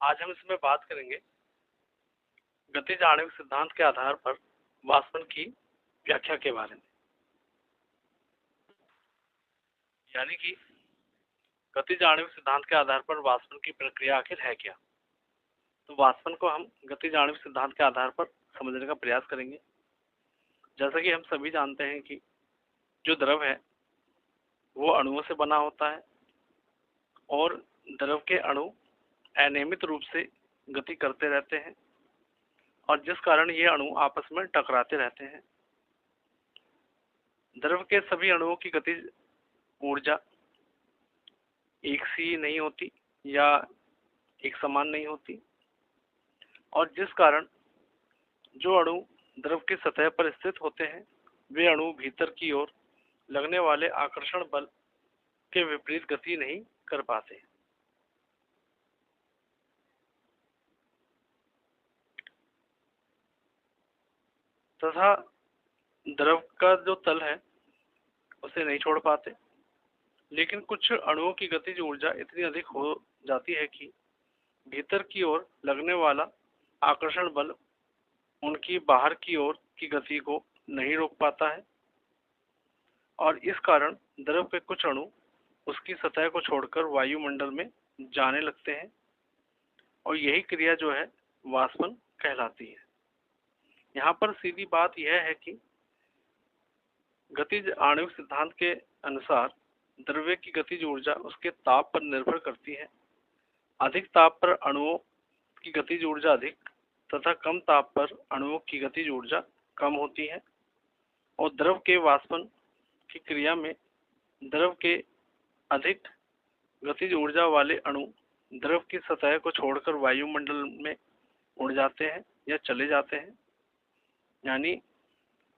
आज हम इसमें बात करेंगे गतिज आणविक सिद्धांत के आधार पर वाष्पन की व्याख्या के बारे में। यानी कि गतिज आणविक सिद्धांत के आधार पर वाष्पन की प्रक्रिया आखिर है क्या। तो वाष्पन को हम गतिज आणविक सिद्धांत के आधार पर समझने का प्रयास करेंगे। जैसा कि हम सभी जानते हैं कि जो द्रव है वो अणुओं से बना होता है और द्रव के अणु अनियमित रूप से गति करते रहते हैं और जिस कारण ये अणु आपस में टकराते रहते हैं। द्रव के सभी अणुओं की गतिज ऊर्जा एक सी नहीं होती या एक समान नहीं होती और जिस कारण जो अणु द्रव की सतह पर स्थित होते हैं वे अणु भीतर की ओर लगने वाले आकर्षण बल के विपरीत गति नहीं कर पाते। तथा द्रव का जो तल है उसे नहीं छोड़ पाते, लेकिन कुछ अणुओं की गतिज ऊर्जा इतनी अधिक हो जाती है कि भीतर की ओर लगने वाला आकर्षण बल उनकी बाहर की ओर की गति को नहीं रोक पाता है और इस कारण द्रव के कुछ अणु उसकी सतह को छोड़कर वायुमंडल में जाने लगते हैं और यही क्रिया जो है वाष्पन कहलाती है। यहाँ पर सीधी बात यह है कि गतिज आणविक सिद्धांत के अनुसार द्रव्य की गतिज ऊर्जा उसके ताप पर निर्भर करती है। अधिक ताप पर अणुओं की गतिज ऊर्जा अधिक तथा कम ताप पर अणुओं की गतिज ऊर्जा कम होती है और द्रव के वाष्पन की क्रिया में द्रव के अधिक गतिज ऊर्जा वाले अणु द्रव की सतह को छोड़कर वायुमंडल में उड़ जाते हैं या चले जाते हैं। यानी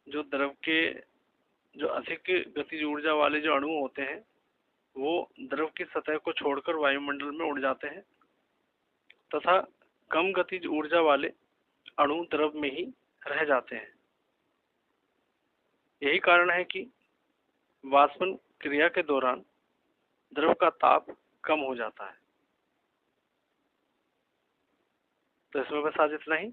जो द्रव के जो अधिक गतिज ऊर्जा वाले जो अणु होते हैं वो द्रव की सतह को छोड़कर वायुमंडल में उड़ जाते हैं तथा कम गतिज ऊर्जा वाले अणु द्रव में ही रह जाते हैं। यही कारण है कि वाष्पन क्रिया के दौरान द्रव का ताप कम हो जाता है। तो इसमें बस आज इतना ही।